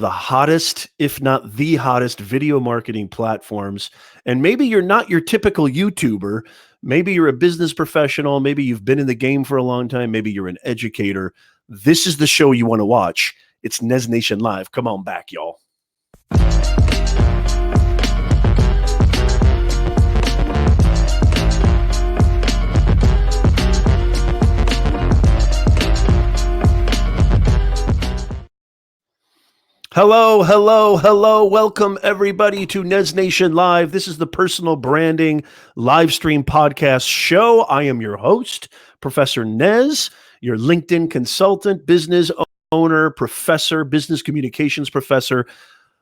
the hottest, if not the hottest, video marketing platforms. And maybe you're not your typical YouTuber. Maybe you're a business professional. Maybe you've been in the game for a long time. Maybe you're an educator. This is the show you want to watch. It's Nez Nation Live. Come on back, y'all. Hello, hello, hello. Welcome everybody to Nez Nation Live. This is the personal branding live stream podcast show. I am your host, Professor Nez, your LinkedIn consultant, business owner, professor, business communications professor,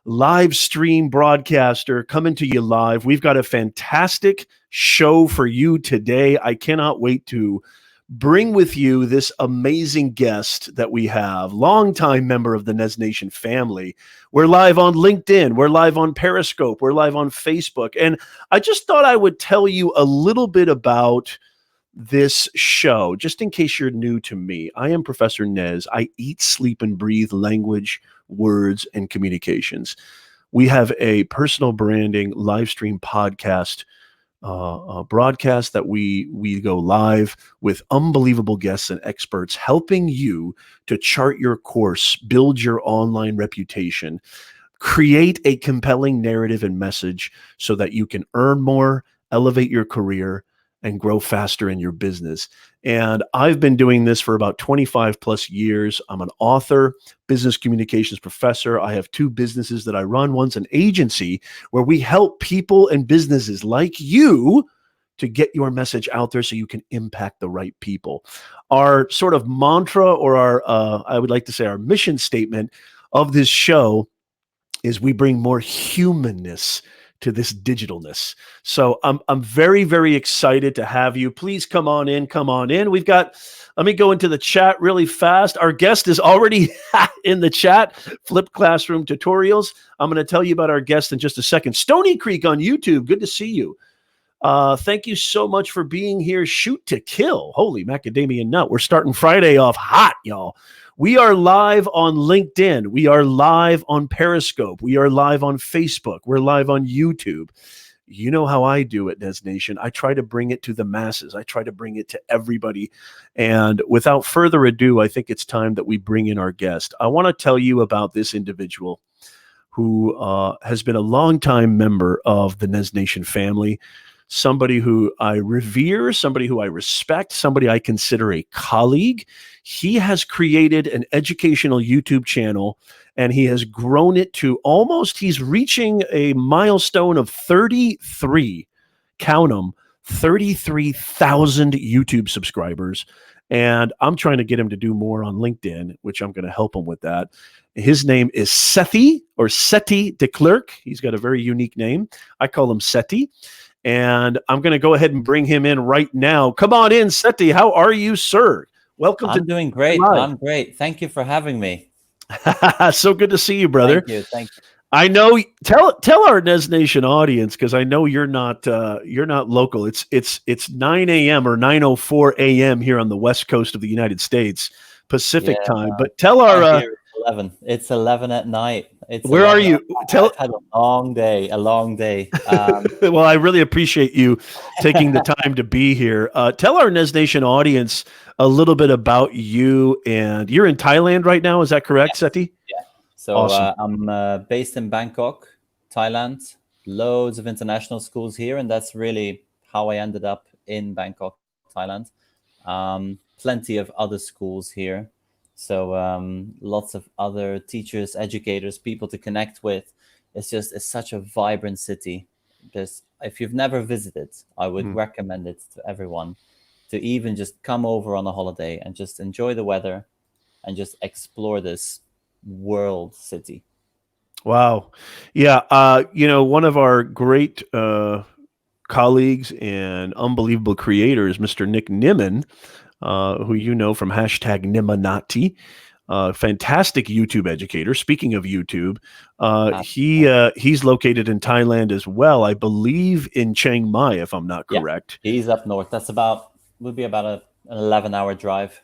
live stream broadcaster coming to you live. We've got a fantastic show for you today. I cannot wait to bring with you this amazing guest that we have, longtime member of the Nez Nation family. We're live on LinkedIn. We're live on Periscope. We're live on Facebook. And I just thought I would tell you a little bit about this show, just in case you're new to me. I am Professor Nez. I eat, sleep, and breathe language, words, and communications. We have a personal branding live stream podcast broadcast that we go live with unbelievable guests and experts helping you to chart your course, build your online reputation, create a compelling narrative and message so that you can earn more, elevate your career, and grow faster in your business. And I've been doing this for about 25 plus years. I'm an author, business communications professor. I have two businesses that I run. One's an agency where we help people and businesses like you to get your message out there so you can impact the right people. Our sort of mantra, or our, I would like to say our mission statement of this show is we bring more humanness to this digitalness. So I'm very, very excited to have you. Please come on in. We've got, let me go into the chat really fast. Our guest is already in the chat, Flip Classroom Tutorials. I'm going to tell you about our guest in just a second. Stony Creek on YouTube. Good to see you. Thank you so much for being here. Shoot to Kill. Holy macadamia nut. We're starting Friday off hot, y'all. We are live on LinkedIn. We are live on Periscope. We are live on Facebook. We're live on YouTube. You know how I do it, Nez Nation. I try to bring it to the masses. I try to bring it to everybody. And without further ado, I think it's time that we bring in our guest. I want to tell you about this individual who has been a longtime member of the Nez Nation family, somebody who I revere, somebody who I respect, somebody I consider a colleague. He has created an educational YouTube channel, and he has grown it to he's reaching a milestone of 33, count them, 33,000 YouTube subscribers. And I'm trying to get him to do more on LinkedIn, which I'm going to help him with that. His name is Seti de Klerk. He's got a very unique name. I call him Seti. And I'm going to go ahead and bring him in right now. Come on in, Seti. How are you, sir? Welcome. I'm doing great. I'm great. Thank you for having me. So good to see you, brother. Thank you. I know. Tell our Nez Nation audience, because I know you're not local. It's 9 a.m. or 9:04 a.m. here on the West Coast of the United States, Pacific time. But tell our 11. It's 11 at night. Where are you? I've had a long day. Well, I really appreciate you taking the time to be here. Tell our Nez Nation audience a little bit about you. And you're in Thailand right now. Is that correct, Seti? Yeah. So awesome. I'm based in Bangkok, Thailand. Loads of international schools here. And that's really how I ended up in Bangkok, Thailand. Plenty of other schools here. So lots of other teachers, educators, people to connect with. It's such a vibrant city. If you've never visited, I would recommend it to everyone to even just come over on a holiday and just enjoy the weather and just explore this world city. Wow. Yeah. One of our great colleagues and unbelievable creators, Mr. Nick Nimmin, who you know from hashtag Nimanati, fantastic YouTube educator. Speaking of YouTube, he's located in Thailand as well. I believe in Chiang Mai, if I'm not correct. Yeah, he's up north. Would be about an 11-hour drive.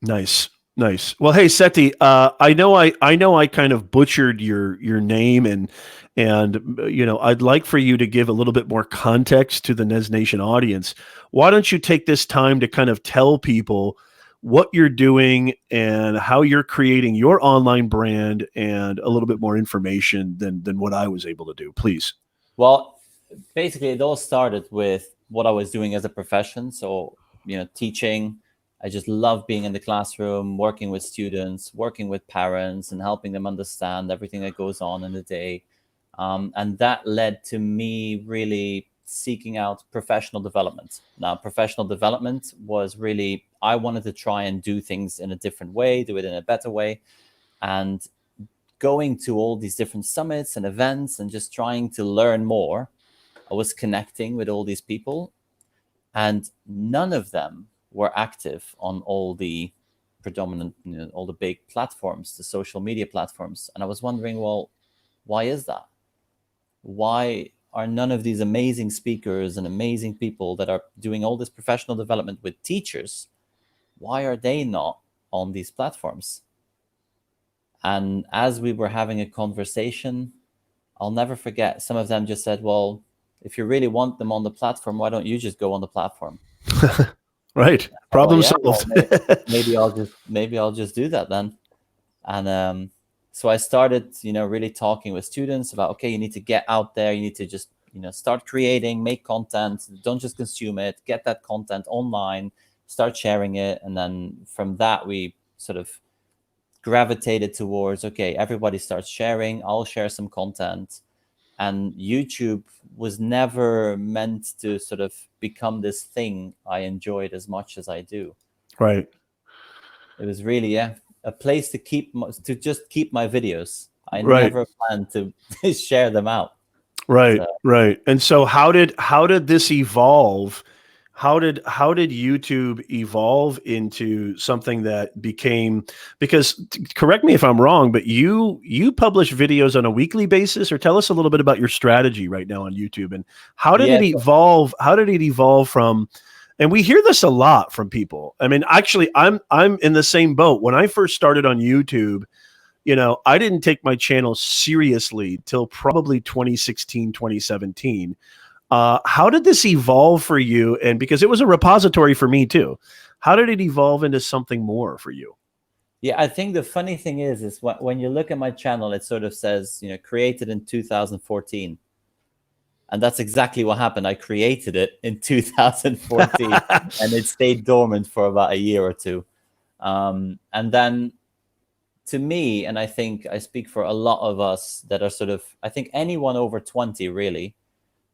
Nice. Nice. Well, hey, Seti, I know I kind of butchered your name, and I'd like for you to give a little bit more context to the Nez Nation audience. Why don't you take this time to kind of tell people what you're doing and how you're creating your online brand, and a little bit more information than what I was able to do, please. Well, basically, it all started with what I was doing as a profession. So, teaching. I just love being in the classroom, working with students, working with parents, and helping them understand everything that goes on in the day. And that led to me really seeking out professional development. Now, professional development was really, I wanted to try and do things in a different way, do it in a better way. And going to all these different summits and events and just trying to learn more, I was connecting with all these people, and none of them were active on all the predominant, all the big platforms, the social media platforms. And I was wondering, well, why is that? Why are none of these amazing speakers and amazing people that are doing all this professional development with teachers, why are they not on these platforms? And as we were having a conversation, I'll never forget, some of them just said, well, if you really want them on the platform, why don't you just go on the platform? Right. Problem solved. maybe I'll just do that then. And so I started, really talking with students about, okay, you need to get out there. You need to just, start creating, make content. Don't just consume it. Get that content online, start sharing it. And then from that, we sort of gravitated towards, okay, everybody starts sharing. I'll share some content. And YouTube was never meant to sort of become this thing I enjoyed as much as I do. Right. It was really, a place to just keep my videos. I Right. never planned to share them out. Right. Right. And so how did this evolve? How did YouTube evolve into something that became, because correct me if I'm wrong, but you publish videos on a weekly basis, or tell us a little bit about your strategy right now on YouTube, and how did it evolve? How did it evolve from, and we hear this a lot from people. I mean, actually I'm in the same boat. When I first started on YouTube, I didn't take my channel seriously till probably 2016, 2017. How did this evolve for you? And because it was a repository for me too, how did it evolve into something more for you? Yeah, I think the funny thing is when you look at my channel, it sort of says, created in 2014. And that's exactly what happened. I created it in 2014 and it stayed dormant for about a year or two. And then to me, and I think I speak for a lot of us that are sort of, I think anyone over 20 really,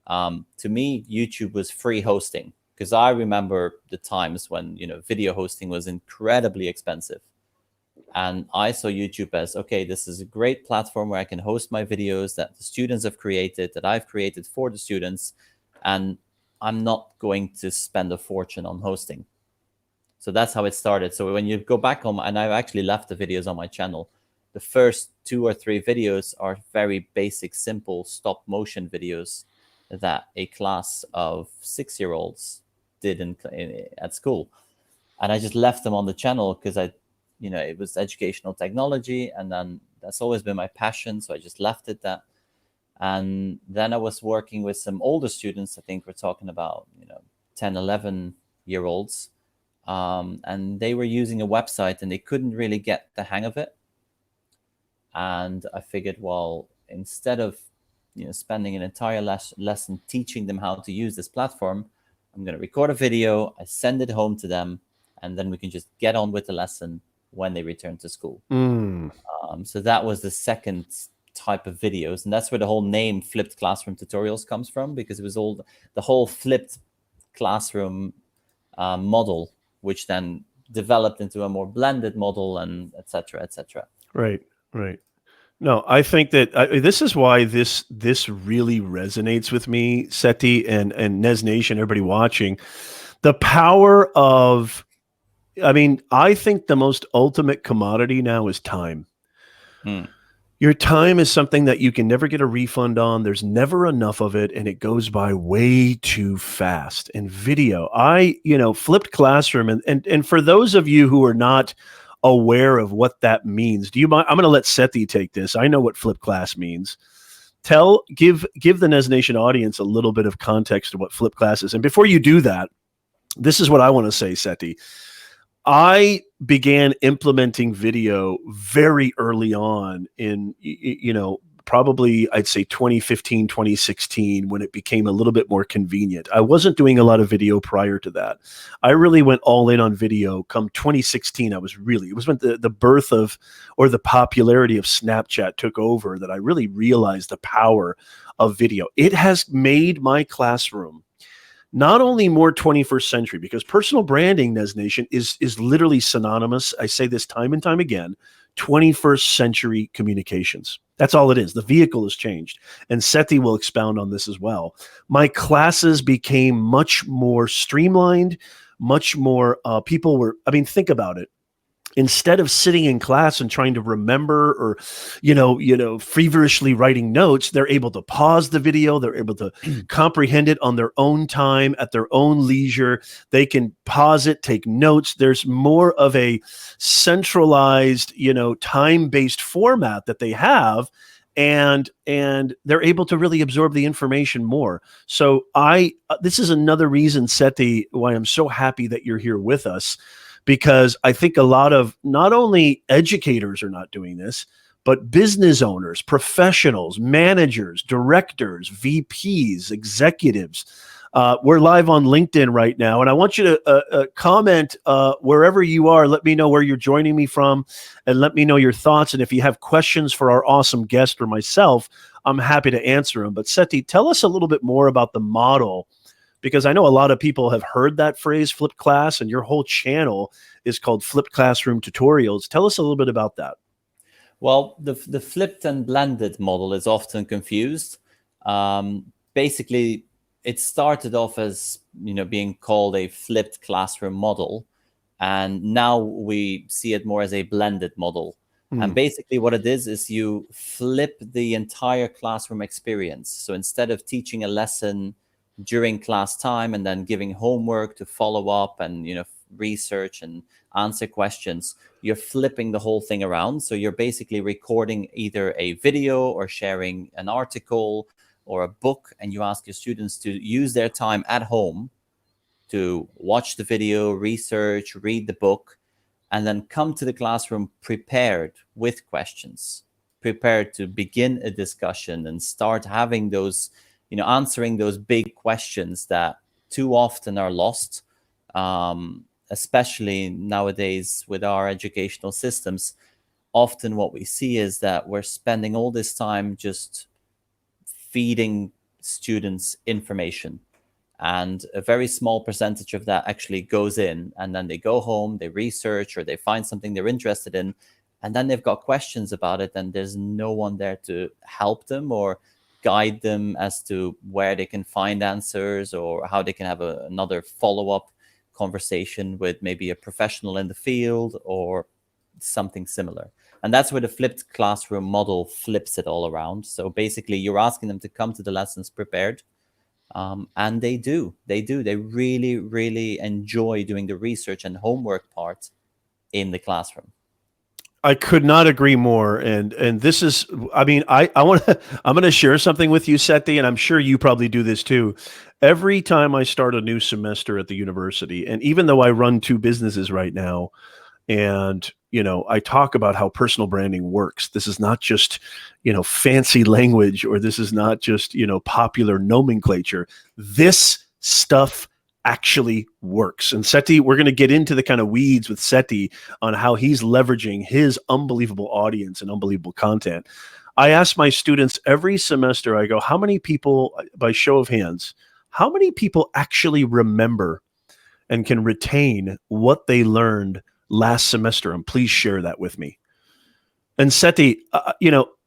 to me, YouTube was free hosting, because I remember the times when, video hosting was incredibly expensive. And I saw YouTube as, okay, this is a great platform where I can host my videos that the students have created, that I've created for the students, and I'm not going to spend a fortune on hosting. So that's how it started. So when you go back home, and I've actually left the videos on my channel, the first 2 or 3 videos are very basic, simple stop motion videos that a class of 6-year-olds did at school. And I just left them on the channel because it was educational technology, and then that's always been my passion. So I just left it that. And then I was working with some older students. I think we're talking about, 10, 11-year-olds. And they were using a website and they couldn't really get the hang of it. And I figured, well, instead of spending an entire lesson teaching them how to use this platform, I'm going to record a video, I send it home to them, and then we can just get on with the lesson when they return to school. So that was the second type of videos, and that's where the whole name Flipped Classroom Tutorials comes from, because it was the whole flipped classroom model, which then developed into a more blended model, and et cetera, et cetera. Right. No, I think that this is why this really resonates with me, Seti, and Nez Nation, everybody watching. The power of, I think the most ultimate commodity now is time. Your time is something that you can never get a refund on. There's never enough of it, and it goes by way too fast. And video, flipped classroom, and for those of you who are not aware of what that means. Do you mind? I'm going to let Seti take this. I know what flipped class means. Give the Nez Nation audience a little bit of context of what flipped class is. And before you do that, this is what I want to say, Seti. I began implementing video very early on in, probably I'd say 2015, 2016, when it became a little bit more convenient. I wasn't doing a lot of video prior to that. I really went all in on video come 2016. It was when the birth of, or the popularity of Snapchat took over, that I really realized the power of video. It has made my classroom not only more 21st century, because personal branding, Nez Nation, is literally synonymous. I say this time and time again, 21st century communications. That's all it is. The vehicle has changed. And Seti will expound on this as well. My classes became much more streamlined, much more think about it. Instead of sitting in class and trying to remember or, feverishly writing notes, they're able to pause the video. They're able to comprehend it on their own time, at their own leisure. They can pause it, take notes. There's more of a centralized, time-based format that they have. And they're able to really absorb the information more. So this is another reason, Seti, why I'm so happy that you're here with us. Because I think a lot of not only educators are not doing this, but business owners, professionals, managers, directors, VPs, executives. We're live on LinkedIn right now, and I want you to comment wherever you are. Let me know where you're joining me from, and let me know your thoughts. And if you have questions for our awesome guest or myself, I'm happy to answer them. But Seti, tell us a little bit more about the model, because I know a lot of people have heard that phrase, flipped class, and your whole channel is called Flipped Classroom Tutorials. Tell us a little bit about that. Well, the flipped and blended model is often confused. Basically, it started off as being called a flipped classroom model, and now we see it more as a blended model. And basically what it is you flip the entire classroom experience. So instead of teaching a lesson during class time and then giving homework to follow up and research and answer questions, you're flipping the whole thing around. So you're basically recording either a video or sharing an article or a book, and you ask your students to use their time at home to watch the video, research, read the book, and then come to the classroom prepared with questions, prepared to begin a discussion and start having those answering those big questions that too often are lost, especially nowadays with our educational systems. Often what we see is that we're spending all this time just feeding students information, and a very small percentage of that actually goes in, and then they go home, they research, or they find something they're interested in, and then they've got questions about it, and there's no one there to help them or guide them as to where they can find answers or how they can have another follow-up conversation with maybe a professional in the field or something similar. And that's where the flipped classroom model flips it all around. So basically you're asking them to come to the lessons prepared, and they do. They really, really enjoy doing the research and homework part in the classroom. I could not agree more. And this is, I'm going to share something with you, Seti, and I'm sure you probably do this too. Every time I start a new semester at the university, and even though I run two businesses right now, and, I talk about how personal branding works. This is not just, fancy language, or this is not just, popular nomenclature. This stuff actually works. And Seti, we're going to get into the kind of weeds with Seti on how he's leveraging his unbelievable audience and unbelievable content. I ask my students every semester, I go, how many people, by show of hands, how many people actually remember and can retain what they learned last semester? And please share that with me. And Seti,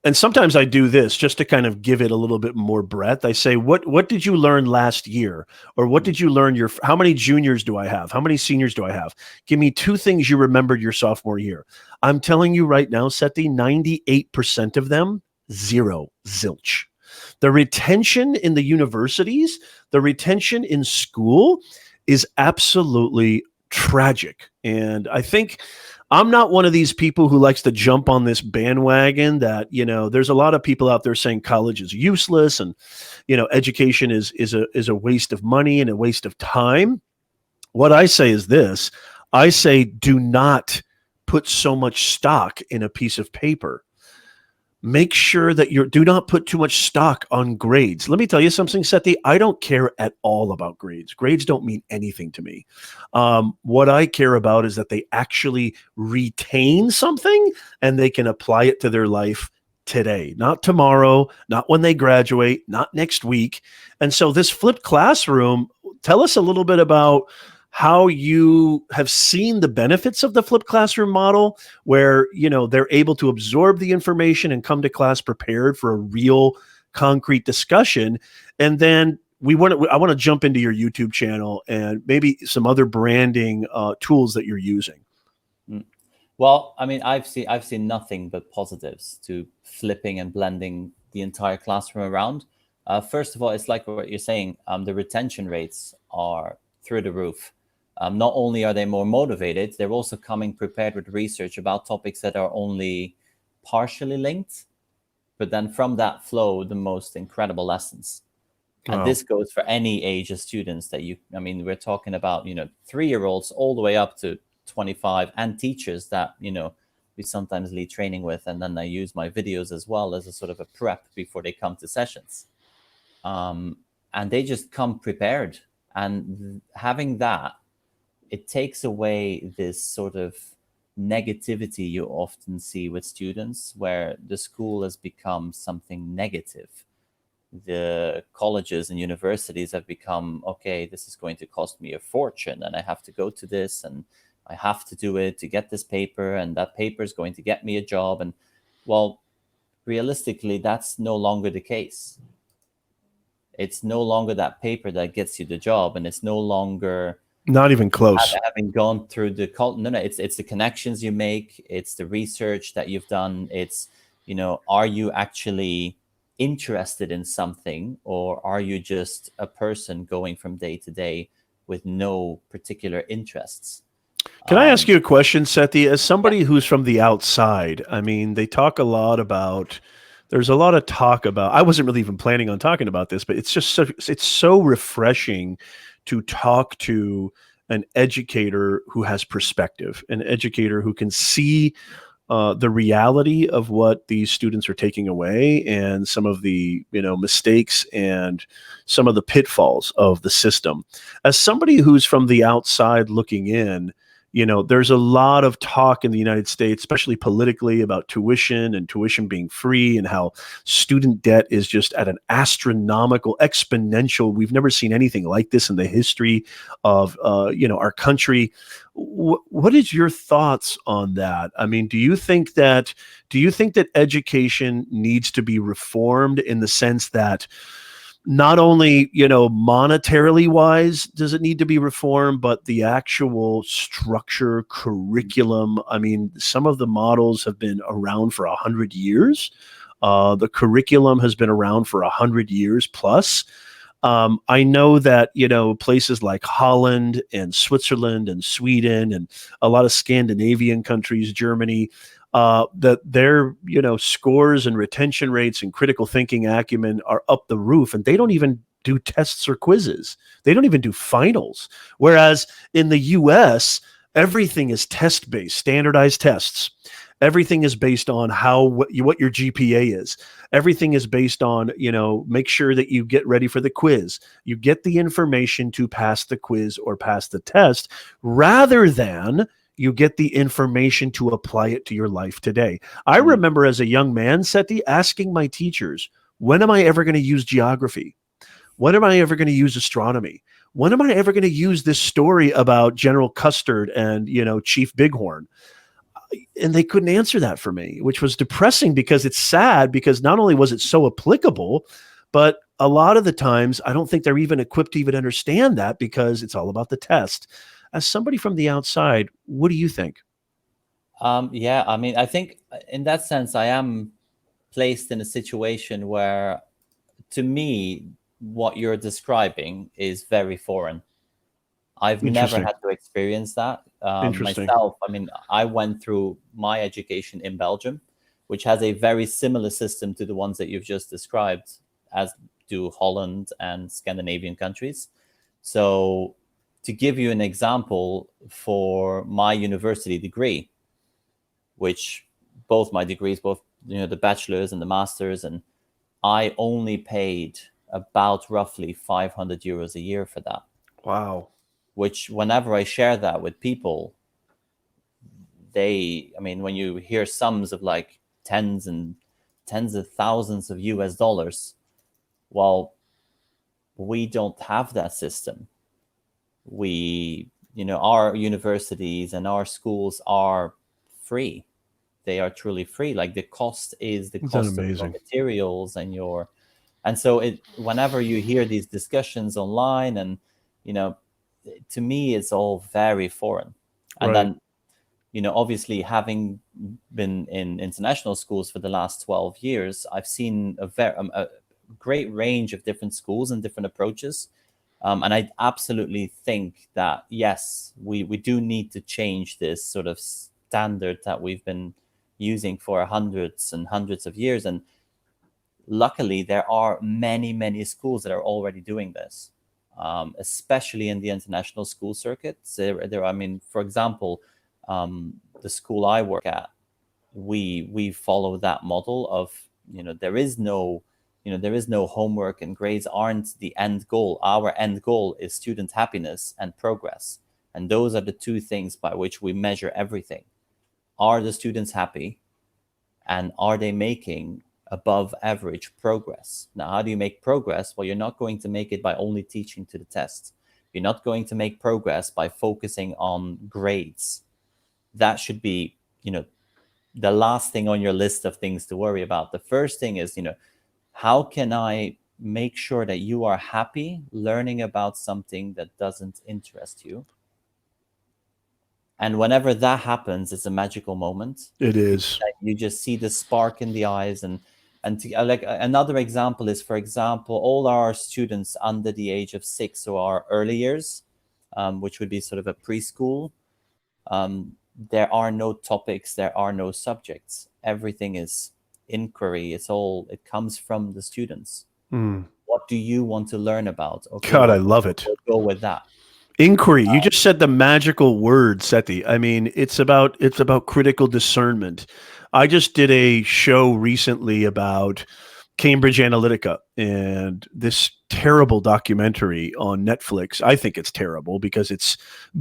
and sometimes I do this just to kind of give it a little bit more breadth. I say, what did you learn last year? Or what did you learn how many juniors do I have? How many seniors do I have? Give me two things you remembered your sophomore year. I'm telling you right now, Seti, 98% of them, zero, zilch. The retention in the universities, the retention in school is absolutely tragic. And I think I'm not one of these people who likes to jump on this bandwagon that, there's a lot of people out there saying college is useless and, education is a waste of money and a waste of time. What I say is this. I say do not put so much stock in a piece of paper. Make sure that do not put too much stock on grades. Let me tell you something, Seti. I don't care at all about grades. Grades don't mean anything to me. What I care about is that they actually retain something and they can apply it to their life today, not tomorrow, not when they graduate, not next week. And so this flipped classroom, tell us a little bit about how you have seen the benefits of the flipped classroom model where, they're able to absorb the information and come to class prepared for a real concrete discussion. And then I want to jump into your YouTube channel and maybe some other branding tools that you're using. Well, I mean, I've seen nothing but positives to flipping and blending the entire classroom around. First of all, it's like what you're saying. The retention rates are through the roof. Not only are they more motivated, they're also coming prepared with research about topics that are only partially linked, but then from that flow the most incredible lessons. And Wow. this goes for any age of students we're talking about, 3-year-olds all the way up to 25, and teachers that, we sometimes lead training with. And then I use my videos as well as a sort of a prep before they come to sessions. And they just come prepared. And having that, it takes away this sort of negativity you often see with students, where the school has become something negative. The colleges and universities have become, okay, this is going to cost me a fortune and I have to go to this and I have to do it to get this paper, and that paper is going to get me a job. And well, realistically, that's no longer the case. It's no longer that paper that gets you the job, and it's no longer not even close. Having gone through the it's the connections you make, it's the research that you've done, it's, are you actually interested in something, or are you just a person going from day to day with no particular interests? Can I ask you a question, Seti? As somebody who's from the outside, I mean, they talk a lot about, there's a lot of talk about, I wasn't really even planning on talking about this, but it's so refreshing to talk to an educator who has perspective, an educator who can see the reality of what these students are taking away and some of the mistakes and some of the pitfalls of the system. As somebody who's from the outside looking in, there's a lot of talk in the United States, especially politically, about tuition and tuition being free and how student debt is just at an astronomical, exponential. We've never seen anything like this in the history of, our country. What is your thoughts on that? I mean, do you think that education needs to be reformed in the sense that not only, monetarily wise does it need to be reformed, but the actual structure, curriculum? I mean, some of the models have been around for 100 years. The curriculum has been around for 100 years plus. I know that, places like Holland and Switzerland and Sweden and a lot of Scandinavian countries, Germany, that their, scores and retention rates and critical thinking acumen are up the roof, and they don't even do tests or quizzes. They don't even do finals. Whereas in the US, everything is test-based, standardized tests. Everything is based on what your GPA is. Everything is based on, make sure that you get ready for the quiz. You get the information to pass the quiz or pass the test, rather than you get the information to apply it to your life today. I remember as a young man, Seti, asking my teachers, when am I ever going to use geography? When am I ever going to use astronomy? When am I ever going to use this story about General Custard and, Chief Bighorn? And they couldn't answer that for me, which was depressing, because it's sad, because not only was it so applicable, but a lot of the times I don't think they're even equipped to even understand that, because it's all about the test. As somebody from the outside, what do you think? Yeah, I mean, I think in that sense, I am placed in a situation where, to me, what you're describing is very foreign. I've never Interesting. had to experience that Interesting. myself. I mean, I went through my education in Belgium, which has a very similar system to the ones that you've just described, as do Holland and Scandinavian countries. So, to give you an example, for my university degree, which both my degrees, both the bachelor's and the master's, and I only paid about roughly 500 euros a year for that. Wow. Which, whenever I share that with people, I mean, when you hear sums of like tens of thousands of US dollars, well, we don't have that system. Our universities and our schools are free. They are truly free. Like, the cost is the Isn't that cost of your amazing? materials and so whenever you hear these discussions online, and to me, it's all very foreign. And Right. then, obviously, having been in international schools for the last 12 years, I've seen a great range of different schools and different approaches. And I absolutely think that, yes, we do need to change this sort of standard that we've been using for hundreds and hundreds of years. And luckily, there are many, many schools that are already doing this, especially in the international school circuits. I mean, for example, the school I work at, we follow that model of, there is no homework, and grades aren't the end goal. Our end goal is student happiness and progress, and those are the two things by which we measure everything. Are the students happy, and are they making above average progress? Now, how do you make progress? Well, you're not going to make it by only teaching to the test. You're not going to make progress by focusing on grades. That should be, the last thing on your list of things to worry about. The first thing is, how can I make sure that you are happy learning about something that doesn't interest you? And whenever that happens, it's a magical moment. It is. You just see the spark in the eyes. Like, another example is, for example, all our students under the age of 6, so our early years, which would be sort of a preschool, there are no topics, there are no subjects. Everything is inquiry. It comes from the students. Mm. What do you want to learn about? Okay, God, I love it. we'll go with that. Inquiry. You just said the magical word, Seti. I mean, it's about critical discernment. I just did a show recently about Cambridge Analytica and this terrible documentary on Netflix. I think it's terrible because it's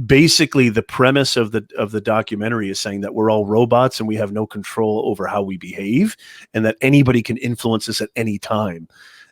basically the premise of the documentary is saying that we're all robots and we have no control over how we behave, and that anybody can influence us at any time.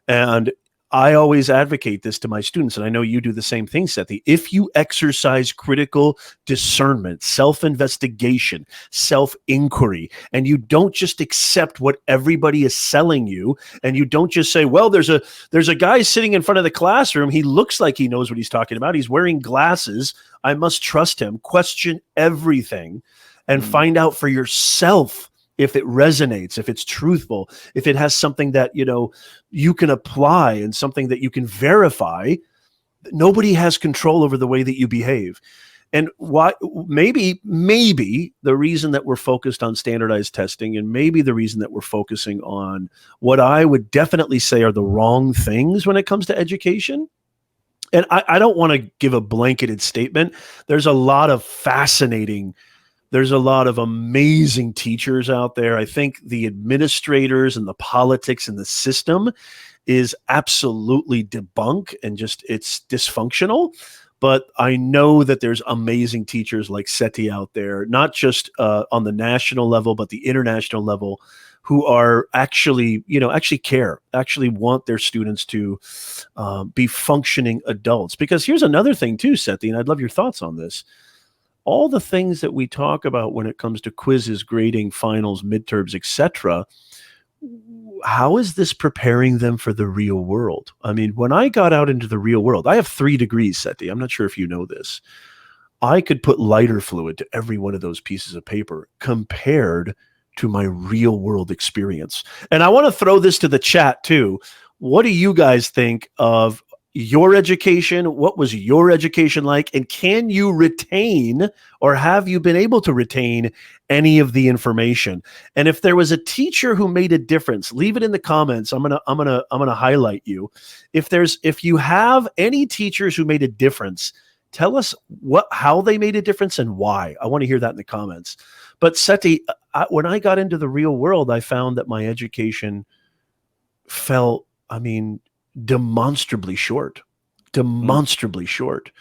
And I always advocate this to my students, and I know you do the same thing, Sethi. If you exercise critical discernment, self-investigation, self-inquiry, and you don't just accept what everybody is selling you, and you don't just say, well, there's a guy sitting in front of the classroom. He looks like he knows what he's talking about. He's wearing glasses. I must trust him. Question everything and find out for yourself if it resonates, if it's truthful, if it has something that, you can apply and something that you can verify. Nobody has control over the way that you behave. And why, maybe the reason that we're focused on standardized testing, and maybe the reason that we're focusing on what I would definitely say are the wrong things when it comes to education. And I don't want to give a blanketed statement. There's a lot of amazing teachers out there. I think the administrators and the politics and the system is absolutely debunked and it's dysfunctional. But I know that there's amazing teachers like Seti out there, not just on the national level, but the international level, who are actually care, actually want their students to be functioning adults. Because here's another thing too, Seti, and I'd love your thoughts on this. All the things that we talk about when it comes to quizzes, grading, finals, midterms, etc., how is this preparing them for the real world? I mean, when I got out into the real world, I have 3 degrees, Seti. I'm not sure if you know this. I could put lighter fluid to every one of those pieces of paper compared to my real world experience. And I want to throw this to the chat too. What do you guys think of your education? What was your education like? And can you retain, or have you been able to retain, any of the information? And if there was a teacher who made a difference, leave it in the comments. I'm gonna highlight you. If you have any teachers who made a difference, tell us how they made a difference and why. I want to hear that in the comments. But Seti, when I got into the real world, I found that my education fell, demonstrably short. Demonstrably short.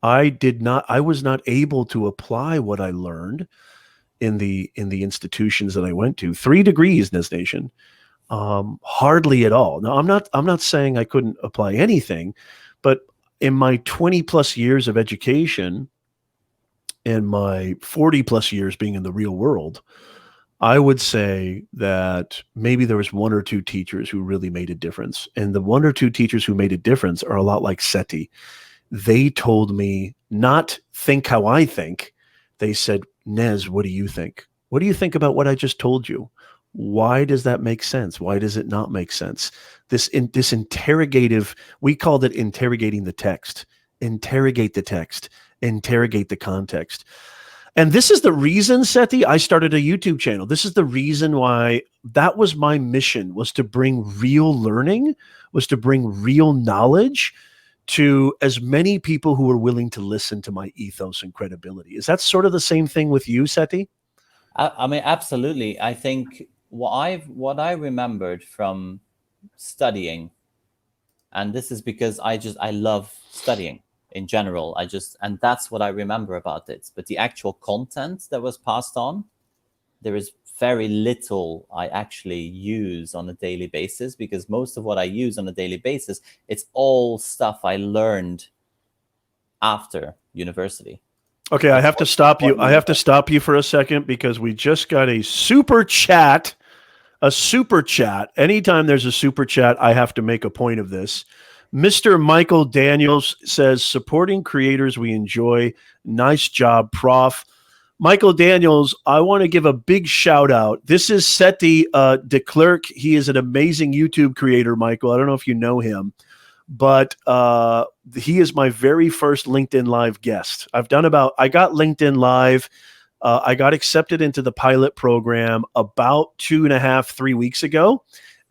I was not able to apply what I learned in the institutions that I went to. 3 degrees, Nez Nation. Hardly at all. Now, I'm not saying I couldn't apply anything, but in my 20 plus years of education and my 40 plus years being in the real world, I would say that maybe there was 1 or 2 teachers who really made a difference. And the 1 or 2 teachers who made a difference are a lot like Seti. They told me not think how I think. They said, Nez, what do you think? What do you think about what I just told you? Why does that make sense? Why does it not make sense? This interrogative, we called it interrogating the text. Interrogate the text. Interrogate the context. And this is the reason, Seti, I started a YouTube channel. This is the reason why that was my mission, was to bring real learning, was to bring real knowledge to as many people who are willing to listen to my ethos and credibility. Is that sort of the same thing with you, Seti? I mean, absolutely. I think what I remembered from studying, and this is because I love studying in general. And that's what I remember about it. But the actual content that was passed on, there is very little I actually use on a daily basis, because most of what I use on a daily basis, it's all stuff I learned after university. Okay, I have to stop you. I have to stop you for a second, because we just got a super chat. A super chat. Anytime there's a super chat, I have to make a point of this. Mr. Michael Daniels says, supporting creators we enjoy. Nice job, Prof. Michael Daniels, I want to give a big shout out. This is Seti de Klerk. He is an amazing YouTube creator, Michael. I don't know if you know him, but he is my very first LinkedIn Live guest. I got LinkedIn Live. I got accepted into the pilot program about 2.5, 3 weeks ago.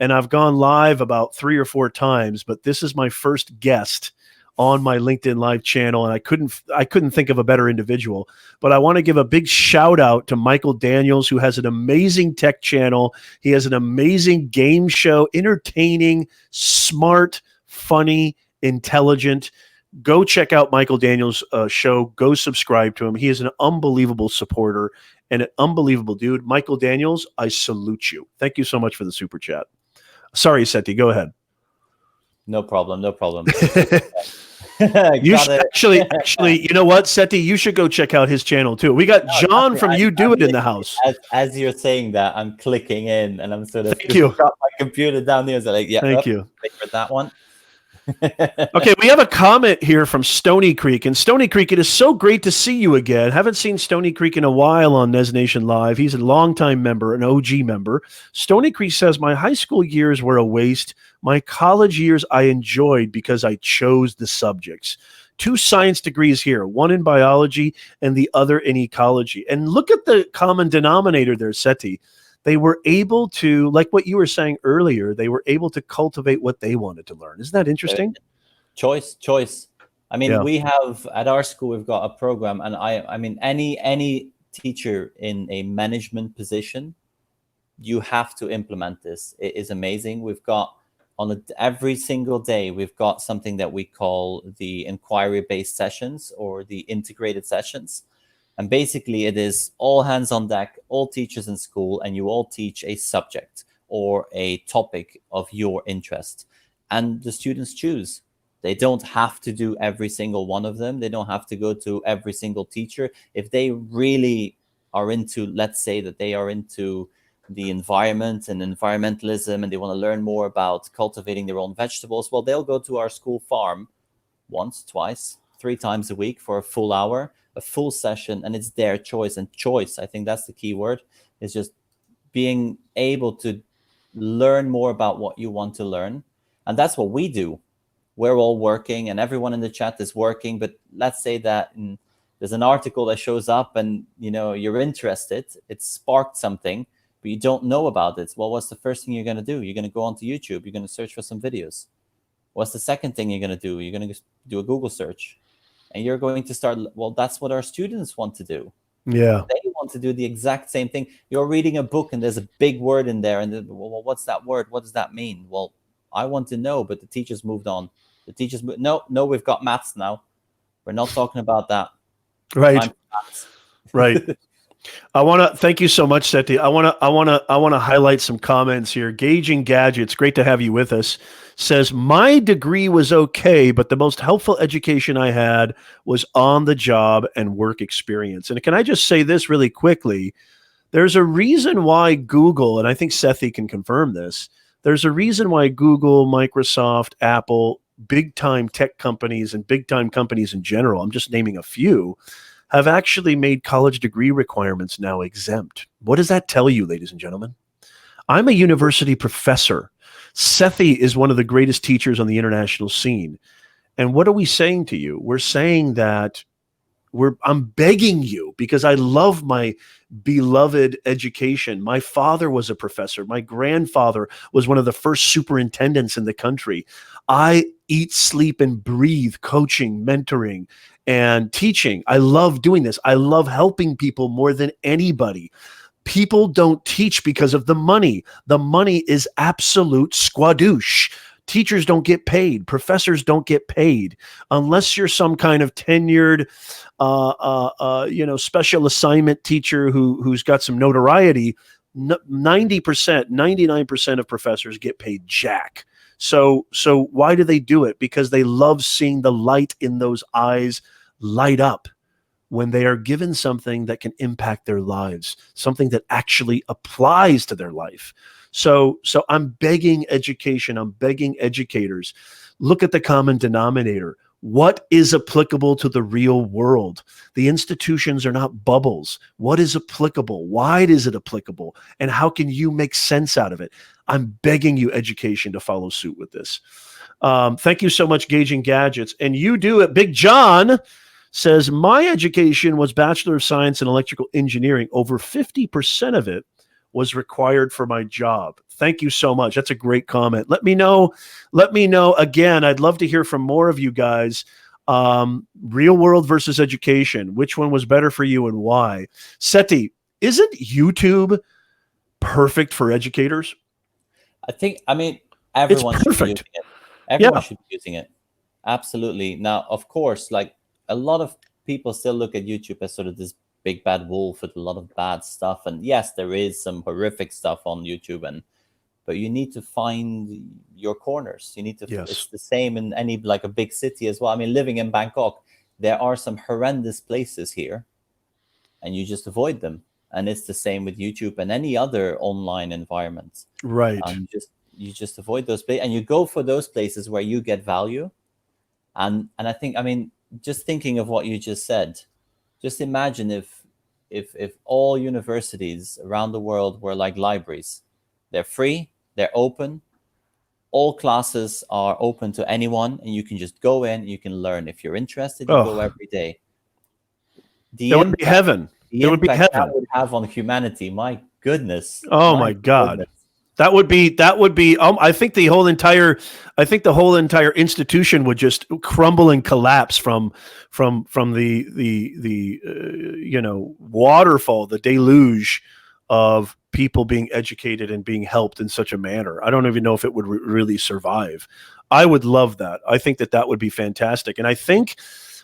And I've gone live about 3 or 4 times, but this is my first guest on my LinkedIn Live channel, and I couldn't think of a better individual. But I want to give a big shout out to Michael Daniels, who has an amazing tech channel. He has an amazing game show, entertaining, smart, funny, intelligent. Go check out Michael Daniels' show. Go subscribe to him. He is an unbelievable supporter and an unbelievable dude. Michael Daniels, I salute you. Thank you so much for the super chat. Sorry, Seti, go ahead. No problem. You should actually, you know what, Seti, you should go check out his channel too. We got John from You Do It in the house. As you're saying that, I'm clicking in, and I'm sort of got my computer down there. So like, yeah, thank you. For that one. Okay, we have a comment here from Stony Creek. And Stony Creek, it is so great to see you again. Haven't seen Stony Creek in a while on Nez Nation Live. He's a longtime member, an OG member. Stony Creek says, my high school years were a waste. My college years I enjoyed because I chose the subjects. 2 science degrees here, 1 in biology and the other in ecology. And look at the common denominator there, Seti. They were able to, like what you were saying earlier, they were able to cultivate what they wanted to learn. Isn't that interesting? Choice. I mean, we have at our school, we've got a program, and I mean, any teacher in a management position, you have to implement this. It is amazing. We've got every single day, we've got something that we call the inquiry-based sessions or the integrated sessions. And basically, it is all hands on deck, all teachers in school, and you all teach a subject or a topic of your interest. And the students choose. They don't have to do every single one of them. They don't have to go to every single teacher. If they really are into, let's say that they are into the environment and environmentalism, and they want to learn more about cultivating their own vegetables, well, they'll go to our school farm once, twice, 3 times a week for a full hour, a full session, and it's their choice. And choice, I think that's the key word, is just being able to learn more about what you want to learn. And that's what we do. we're all working and everyone in the chat is working, but let's say that there's an article that shows up and you're interested, it sparked something, but you don't know about it. Well, what's the first thing you're going to do? You're going to go onto YouTube, you're going to search for some videos. What's the second thing you're going to do? You're going to do a Google search, and you're going to start, well, that's what our students want to do. Yeah. They want to do the exact same thing. You're reading a book and there's a big word in there, and well, what's that word? What does that mean? Well, I want to know, but the teachers moved on. The teachers no, we've got maths now. We're not talking about that. Right. Right. I want to thank you so much, Seti. I want to highlight some comments here. Gauging Gadgets, great to have you with us. Says, my degree was okay, but the most helpful education I had was on the job and work experience. And can I just say this really quickly? There's a reason why Google, and I think Sethi can confirm this, there's a reason why Google, Microsoft, Apple, big time tech companies and big time companies in general, I'm just naming a few, have actually made college degree requirements now exempt. What does that tell you, ladies and gentlemen? I'm a university professor. Sethi is one of the greatest teachers on the international scene. And what are we saying to you? We're saying that I'm begging you, because I love my beloved education. My father was a professor. My grandfather was one of the first superintendents in the country. I eat, sleep, and breathe coaching, mentoring, and teaching. I love doing this. I love helping people more than anybody. People don't teach because of the money. The money is absolute squadoosh. Teachers don't get paid. Professors don't get paid unless you're some kind of tenured, special assignment teacher who's got some notoriety. 90%, 99% of professors get paid jack. So why do they do it? Because they love seeing the light in those eyes light up when they are given something that can impact their lives, something that actually applies to their life. So I'm begging education, I'm begging educators, look at the common denominator. What is applicable to the real world? The institutions are not bubbles. What is applicable? Why is it applicable? And how can you make sense out of it? I'm begging you, education, to follow suit with this. Thank you so much, Gauging Gadgets. And you do it. Big John says, my education was Bachelor of Science in Electrical Engineering. Over 50% of it was required for my job. Thank you so much. That's a great comment. Let me know again. I'd love to hear from more of you guys. Real world versus education. Which one was better for you and why? Seti, isn't YouTube perfect for educators? Everyone should be using it. Everyone should be using it. Absolutely. Now, of course, like a lot of people still look at YouTube as sort of this big bad wolf with a lot of bad stuff. And yes, there is some horrific stuff on YouTube, but you need to find your corners. You need to, it's the same in any, like a big city as well. I mean, living in Bangkok, there are some horrendous places here and you just avoid them. And it's the same with YouTube and any other online environment. Right. You just avoid those places and you go for those places where you get value. And I think, just thinking of what you just said, just imagine if all universities around the world were like libraries. They're free, they're open, all classes are open to anyone, and you can just go in, you can learn. If you're interested, you go every day. It would be heaven. It would be heaven. That would have on humanity, my goodness. Oh my God. Goodness. That would be. I think the whole entire institution would just crumble and collapse from the waterfall, the deluge of people being educated and being helped in such a manner. I don't even know if it would really survive. I would love that. I think that would be fantastic. And I think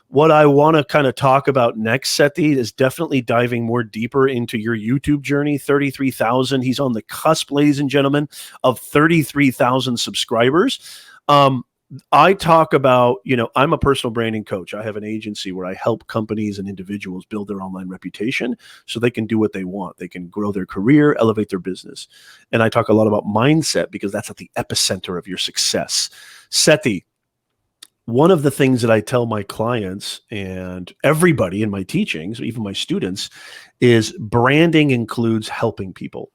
what I want to kind of talk about next, Seti, is definitely diving more deeper into your YouTube journey. 33,000. He's on the cusp, ladies and gentlemen, of 33,000 subscribers. I talk about, I'm a personal branding coach. I have an agency where I help companies and individuals build their online reputation so they can do what they want. They can grow their career, elevate their business. And I talk a lot about mindset because that's at the epicenter of your success. Seti, one of the things that I tell my clients and everybody in my teachings, even my students, is branding includes helping people.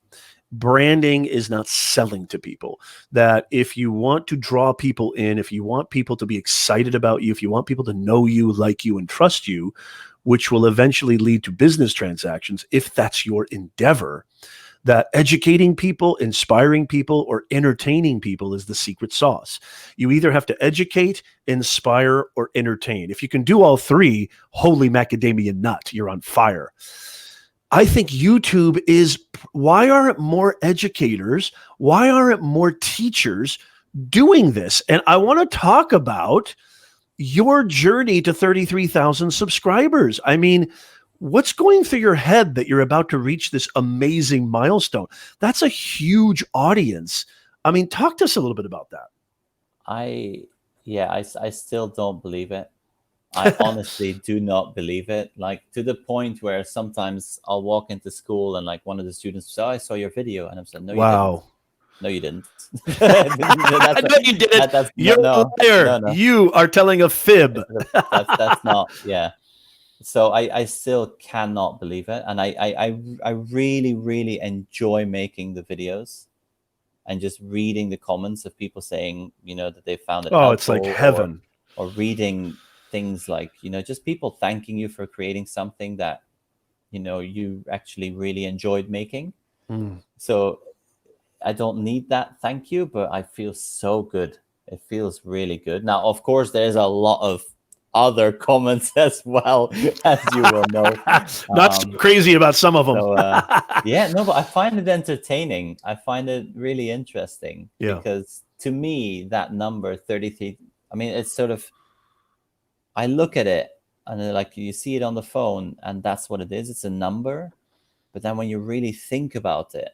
branding is not selling to people. That if you want to draw people in, if you want people to be excited about you, if you want people to know you, like you, and trust you, which will eventually lead to business transactions, if that's your endeavor, that educating people, inspiring people, or entertaining people is the secret sauce. You either have to educate, inspire, or entertain. If you can do all three, holy macadamia nut, you're on fire. I think YouTube is, why aren't more educators, why aren't more teachers doing this? And I want to talk about your journey to 33,000 subscribers. I mean, what's going through your head that you're about to reach this amazing milestone? That's a huge audience. I mean, talk to us a little bit about that. I still don't believe it. I honestly do not believe it. Like, to the point where sometimes I'll walk into school and like one of the students says, "Oh, I saw your video," and I'm saying, "No, you didn't. No, you didn't." No, you didn't. You're a liar. No. You are telling a fib. That's not. Yeah. So I still cannot believe it, and I really, really enjoy making the videos and just reading the comments of people saying, that they found it helpful. It's like heaven. Or reading things like, just people thanking you for creating something that, you actually really enjoyed making. So I don't need that thank you, but I feel so good. It feels really good. Now, of course, there's a lot of other comments as well, as you will know. Not so crazy about some of them. So, but I find it entertaining. I find it really interesting, because to me, that number 33, I mean, it's sort of, I look at it and like, you see it on the phone and that's what it is. It's a number. But then when you really think about it,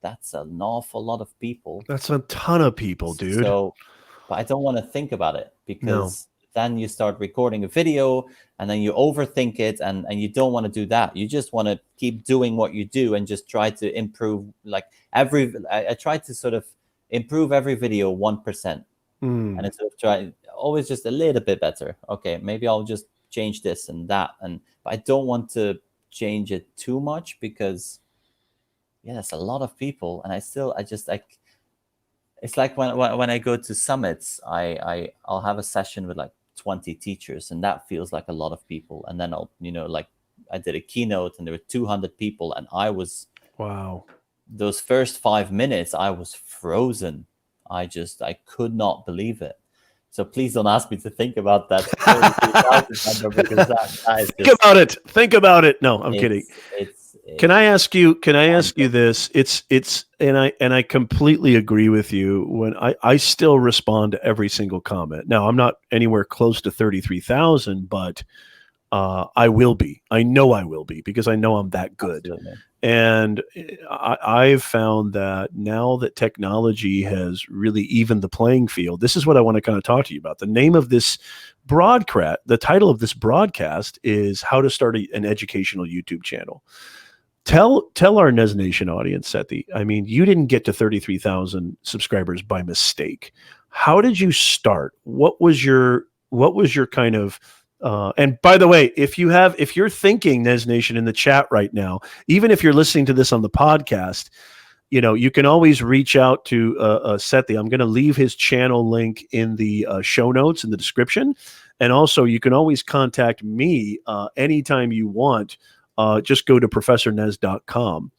that's an awful lot of people. That's a ton of people, dude. So, but I don't want to think about it, because then you start recording a video and then you overthink it, and you don't want to do that. You just want to keep doing what you do and just try to improve. Like I try to sort of improve every video 1%. And I sort of try always just a little bit better. Okay, maybe I'll just change this and that. But I don't want to change it too much, because that's a lot of people. And it's like when I go to summits, I'll have a session with like 20 teachers, and that feels like a lot of people. And then I'll, like I did a keynote and there were 200 people, and I was, those first 5 minutes, I was frozen. I could not believe it. So please don't ask me to think about that. Number, because that is think about it. Think about it. No, I'm kidding. Can I ask you this? And I completely agree with you. When I still respond to every single comment. Now, I'm not anywhere close to 33,000, but I will be. I know I will be, because I know I'm that good. Absolutely. And I've found that now that technology has really evened the playing field, this is what I want to kind of talk to you about. The name of this broadcast, the title of this broadcast is How to Start an Educational YouTube Channel. Tell our Nez Nation audience, Sethi, I mean, you didn't get to 33,000 subscribers by mistake. How did you start? What was your kind of and by the way, if you're thinking, Nez Nation, in the chat right now, even if you're listening to this on the podcast, you can always reach out to Sethi. I'm going to leave his channel link in the show notes in the description. And also you can always contact me anytime you want. Just go to professornez.com.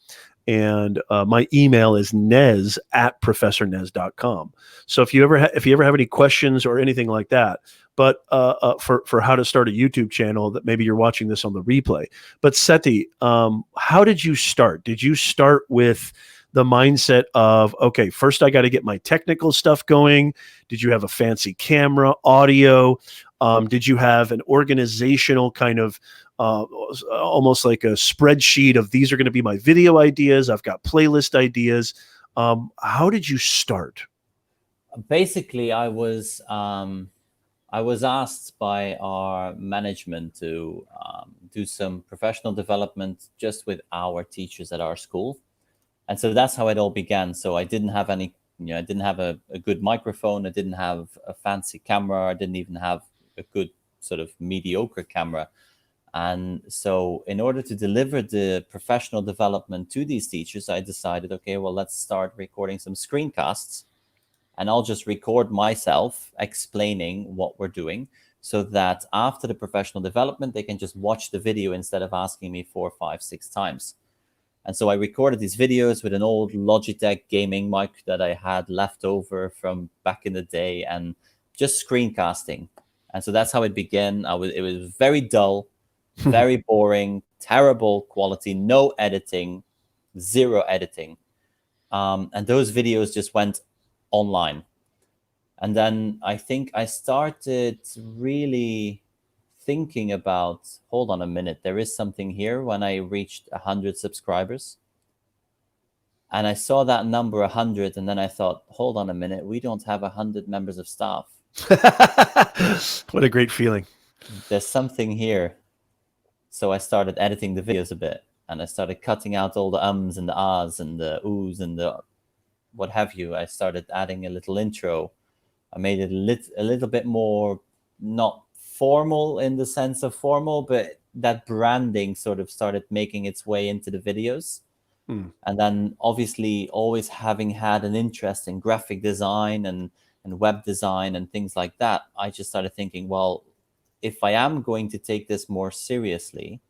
And my email is nez@professornez.com. So if you ever have any questions or anything like that, but for how to start a YouTube channel, that maybe you're watching this on the replay. But Sethi, how did you start? Did you start with the mindset of, okay, first I got to get my technical stuff going? Did you have a fancy camera, audio? Did you have an organizational kind of almost like a spreadsheet of these are going to be my video ideas? I've got playlist ideas. How did you start? Basically, I was asked by our management to do some professional development just with our teachers at our school. And so that's how it all began. So I didn't have any, I didn't have a good microphone. I didn't have a fancy camera. I didn't even have a good sort of mediocre camera. And so in order to deliver the professional development to these teachers, I decided, okay, well, let's start recording some screencasts, and I'll just record myself explaining what we're doing, so that after the professional development, they can just watch the video instead of asking me 4, 5, 6 times. And so I recorded these videos with an old Logitech gaming mic that I had left over from back in the day, and just screencasting. And so that's how it began. It was very dull, very boring, terrible quality, no editing, zero editing. And those videos just went online. And then I think I started really thinking about, hold on a minute, there is something here. When I reached 100 subscribers, and I saw that number 100, and then I thought, hold on a minute, we don't have 100 members of staff. What a great feeling. There's something here. So I started editing the videos a bit, and I started cutting out all the ums and the ahs and the oohs and the what have you. I started adding a little intro. I made it a little bit more, not formal in the sense of formal, but that branding sort of started making its way into the videos. And then obviously always having had an interest in graphic design and web design and things like that, I just started thinking, well, if I am going to take this more seriously,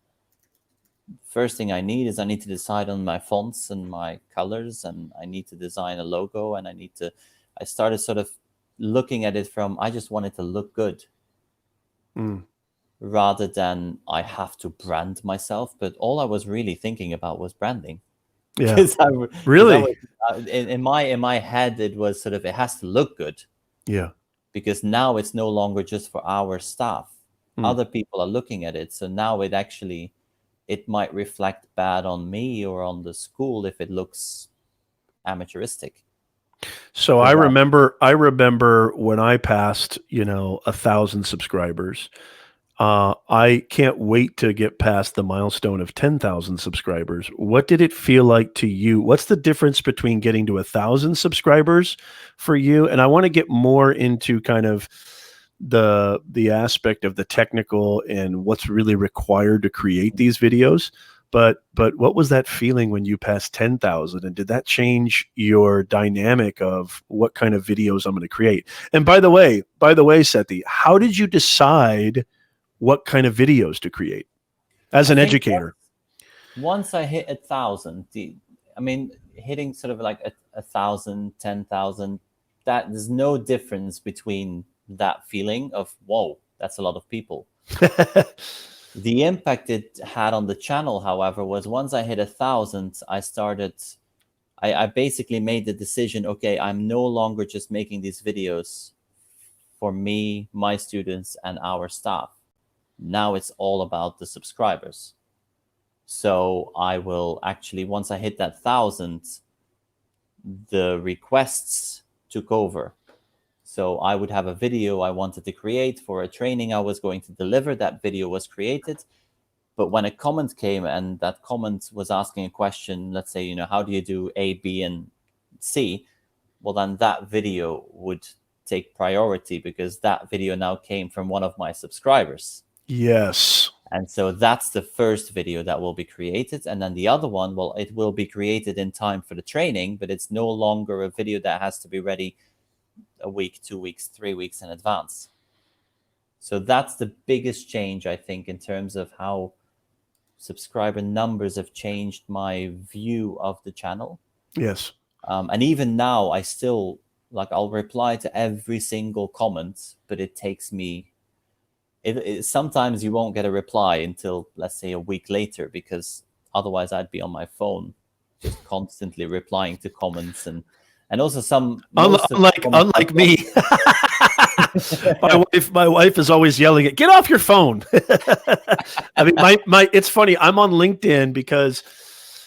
first thing I need to decide on my fonts and my colors, and I need to design a logo, and I started sort of looking at it from, I just want it to look good, rather than I have to brand myself. But all I was really thinking about was branding. Yeah. Really? In my head, it was sort of, it has to look good. Yeah. Because now it's no longer just for our staff. Other people are looking at it. So now it might reflect bad on me or on the school if it looks amateuristic. So I remember when I passed, 1,000 subscribers. I can't wait to get past the milestone of 10,000 subscribers. What did it feel like to you? What's the difference between getting to 1,000 subscribers for you? And I want to get more into kind of the aspect of the technical and what's really required to create these videos. But what was that feeling when you passed 10,000? And did that change your dynamic of what kind of videos I'm going to create? And by the way, Sethi, how did you decide what kind of videos to create as an educator? Once I hit 1,000, hitting sort of like 1,000, 10,000, that there's no difference between that feeling of, whoa, that's a lot of people. The impact it had on the channel, however, was once I hit 1,000, I basically made the decision, okay, I'm no longer just making these videos for me, my students, and our staff. Now it's all about the subscribers. So I will actually, once I hit that 1,000, the requests took over. So I would have a video I wanted to create for a training I was going to deliver. That video was created. But when a comment came and that comment was asking a question, let's say, how do you do A, B, and C? Well, then that video would take priority because that video now came from one of my subscribers. Yes. And so that's the first video that will be created. And then the other one, well, it will be created in time for the training, but it's no longer a video that has to be ready a week, 2 weeks, 3 weeks in advance. So that's the biggest change, I think, in terms of how subscriber numbers have changed my view of the channel. Yes. And even now, I still, I'll reply to every single comment, but it takes me, sometimes you won't get a reply until, let's say, a week later, because otherwise I'd be on my phone just constantly replying to comments, and also unlike me. my wife is always yelling at, get off your phone. I mean, it's funny. I'm on LinkedIn because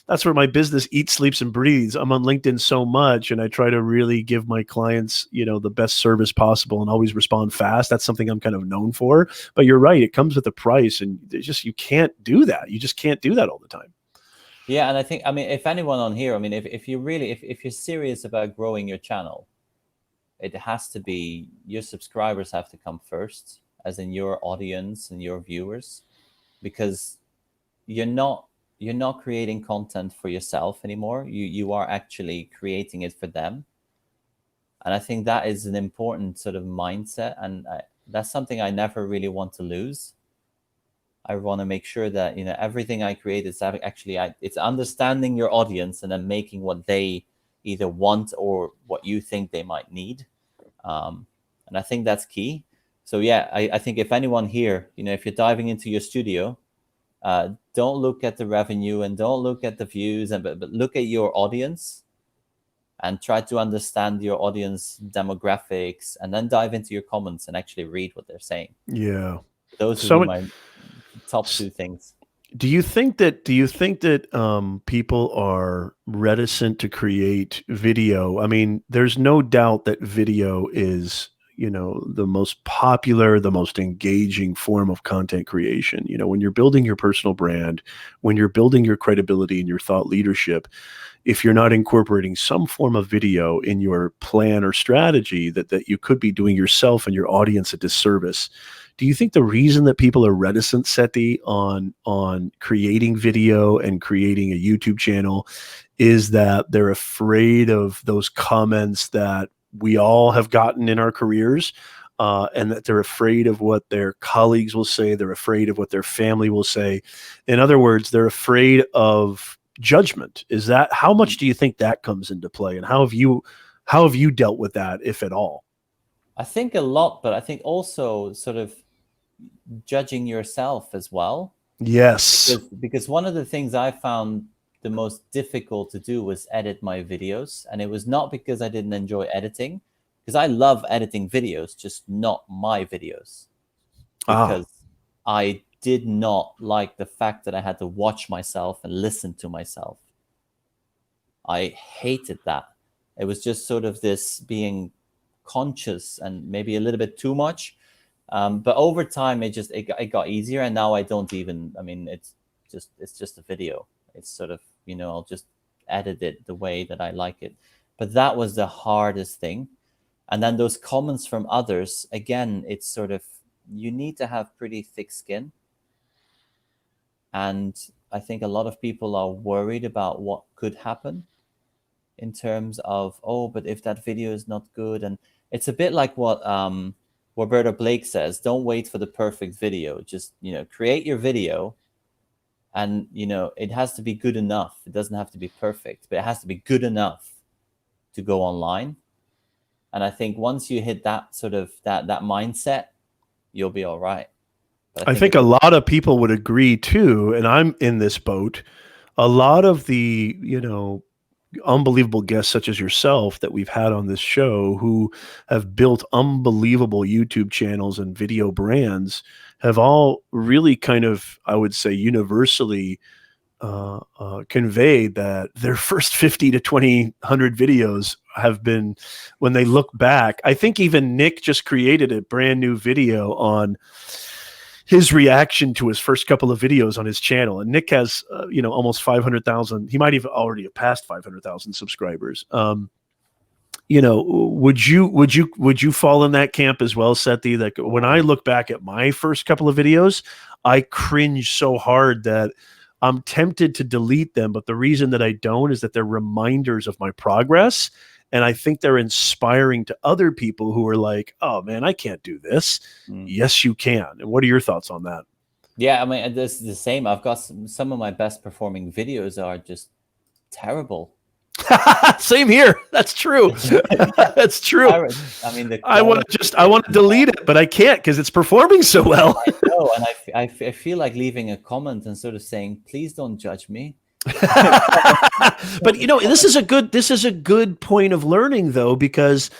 that's where my business eats, sleeps, and breathes. I'm on LinkedIn so much, and I try to really give my clients, the best service possible and always respond fast. That's something I'm kind of known for. But you're right. It comes with a price, and you can't do that. You just can't do that all the time. Yeah. And I think, if anyone on here, if you're serious about growing your channel, it has to be, your subscribers have to come first, as in your audience and your viewers. because you're not creating content for yourself anymore. You are actually creating it for them. And I think that is an important sort of mindset, and that's something I never really want to lose. I want to make sure that, you know, everything I create is actually it's understanding your audience and then making what they either want or what you think they might need. And I think that's key. So yeah, I think if anyone here, you know, if you're diving into your studio, don't look at the revenue and don't look at the views, but look at your audience and try to understand your audience demographics, and then dive into your comments and actually read what they're saying. Yeah. Those would be my top two things. Do you think that people are reticent to create video? I mean, there's no doubt that video is, you know, the most popular, the most engaging form of content creation. You know, when you're building your personal brand, when you're building your credibility and your thought leadership, if you're not incorporating some form of video in your plan or strategy, that you could be doing yourself and your audience a disservice. Do you think the reason that people are reticent, Seti, on creating video and creating a YouTube channel is that they're afraid of those comments that we all have gotten in our careers, and that they're afraid of what their colleagues will say, they're afraid of what their family will say? In other words, they're afraid of judgment. Is that, how much do you think that comes into play, and how have you dealt with that, if at all? I think a lot, but I think also sort of judging yourself as well. Yes. Because one of the things I found the most difficult to do was edit my videos. And it was not because I didn't enjoy editing, because I love editing videos, just not my videos. Because I did not like the fact that I had to watch myself and listen to myself. I hated that. It was just sort of this being conscious and maybe a little bit too much. But over time, it got easier, and now I don't even. I mean, it's just a video. It's sort of, you know, I'll just edit it the way that I like it. But that was the hardest thing. And then those comments from others, again, it's sort of, you need to have pretty thick skin. And I think a lot of people are worried about what could happen in terms of, oh, but if that video is not good. And it's a bit like what Roberta Blake says, don't wait for the perfect video. Just, you know, create your video, and, you know, it has to be good enough. It doesn't have to be perfect, but it has to be good enough to go online. And I think once you hit that sort of that mindset, you'll be all right. But I think a lot of people would agree too, and I'm in this boat. A lot of the, you know, unbelievable guests such as yourself that we've had on this show, who have built unbelievable YouTube channels and video brands, have all really kind of, I would say, universally conveyed that their first 50 to 100 videos have been, when they look back, I think even Nick just created a brand new video on his reaction to his first couple of videos on his channel. And Nick has, you know, almost 500,000. He might even already have passed 500,000 subscribers. You know, would you fall in that camp as well, Seti? Like, when I look back at my first couple of videos, I cringe so hard that I'm tempted to delete them. But the reason that I don't is that they're reminders of my progress. And I think they're inspiring to other people who are like, oh man, I can't do this. Yes, you can. And what are your thoughts on that? Yeah, I mean, it's the same. I've got some of my best performing videos are just terrible. Same here. That's true. That's true. I mean, I want to delete it, but I can't because it's performing so well. I know, and I feel like leaving a comment and sort of saying, please don't judge me. But you know, this is a good point of learning, though, because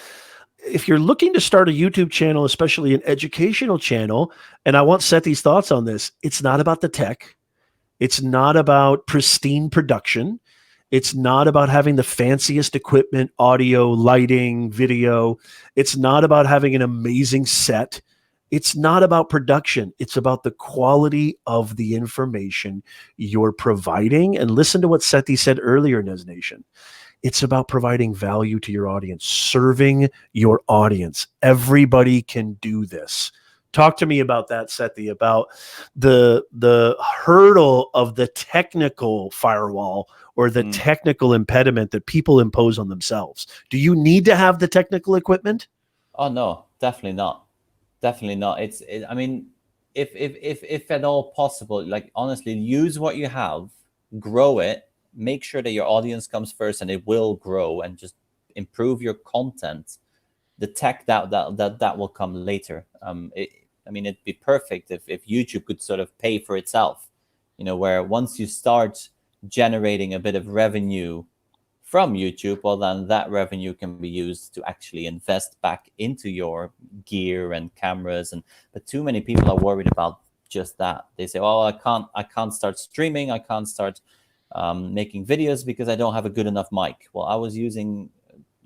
if you're looking to start a YouTube channel, especially an educational channel, and I want Seti's thoughts on this, it's not about the tech. It's not about pristine production. It's not about having the fanciest equipment, audio, lighting, video. It's not about having an amazing set. It's not about production. It's about the quality of the information you're providing. And listen to what Seti said earlier, Nez Nation. It's about providing value to your audience, serving your audience. Everybody can do this. Talk to me about that, Seti, about the hurdle of the technical firewall or the technical impediment that people impose on themselves. Do you need to have the technical equipment? Oh no, definitely not. Definitely not. I mean, if at all possible, like honestly, use what you have, grow it, make sure that your audience comes first, and it will grow, and just improve your content. The tech that will come later. I mean, it'd be perfect if YouTube could sort of pay for itself, you know, where once you start generating a bit of revenue from YouTube, well, then that revenue can be used to actually invest back into your gear and cameras. But too many people are worried about just that. They say, "Oh, I can't start streaming. I can't start making videos because I don't have a good enough mic." Well, I was using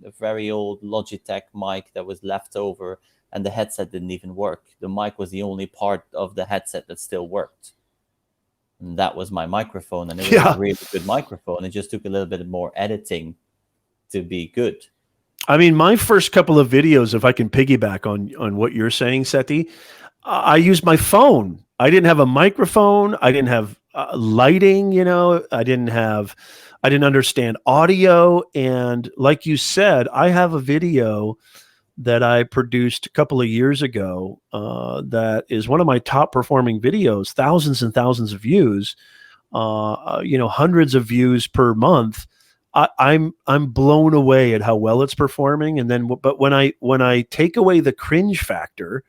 a very old Logitech mic that was left over, and the headset didn't even work. The mic was the only part of the headset that still worked. And that was my microphone, and it was a really good microphone. It just took a little bit more editing to be good. I mean, my first couple of videos, if I can piggyback on what you're saying, Seti, I used my phone. I didn't have a microphone. I didn't have lighting, you know, I didn't understand audio. And like you said, I have a video that I produced a couple of years ago that is one of my top performing videos, thousands and thousands of views, you know, hundreds of views per month. I'm blown away at how well it's performing. And then, but when I take away the cringe factor,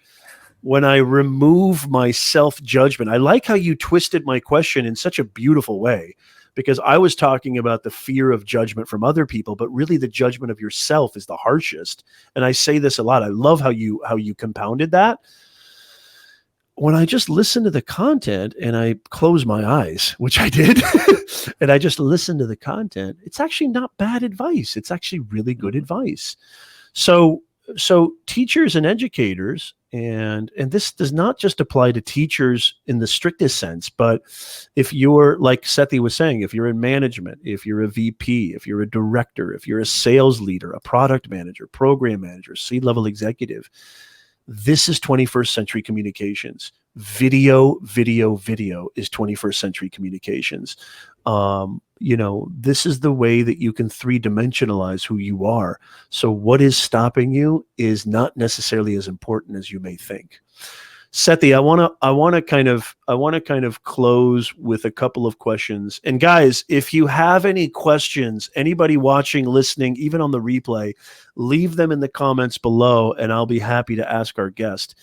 when I remove my self-judgment, I like how you twisted my question in such a beautiful way, because I was talking about the fear of judgment from other people, but really the judgment of yourself is the harshest. And I say this a lot. I love how you compounded that. When I just listen to the content and I close my eyes, which I did, and I just listen to the content, it's actually not bad advice. It's actually really good advice. So teachers and educators, and this does not just apply to teachers in the strictest sense, but if you're, like Sethi was saying, if you're in management, if you're a VP, if you're a director, if you're a sales leader, a product manager, program manager, C-level executive, this is 21st century communications. Video is 21st century communications. You know, this is the way that you can three-dimensionalize who you are. So what is stopping you is not necessarily as important as you may think. Sethi, I want to kind of close with a couple of questions. And guys, if you have any questions, anybody watching, listening, even on the replay, leave them in the comments below, and I'll be happy to ask our guest.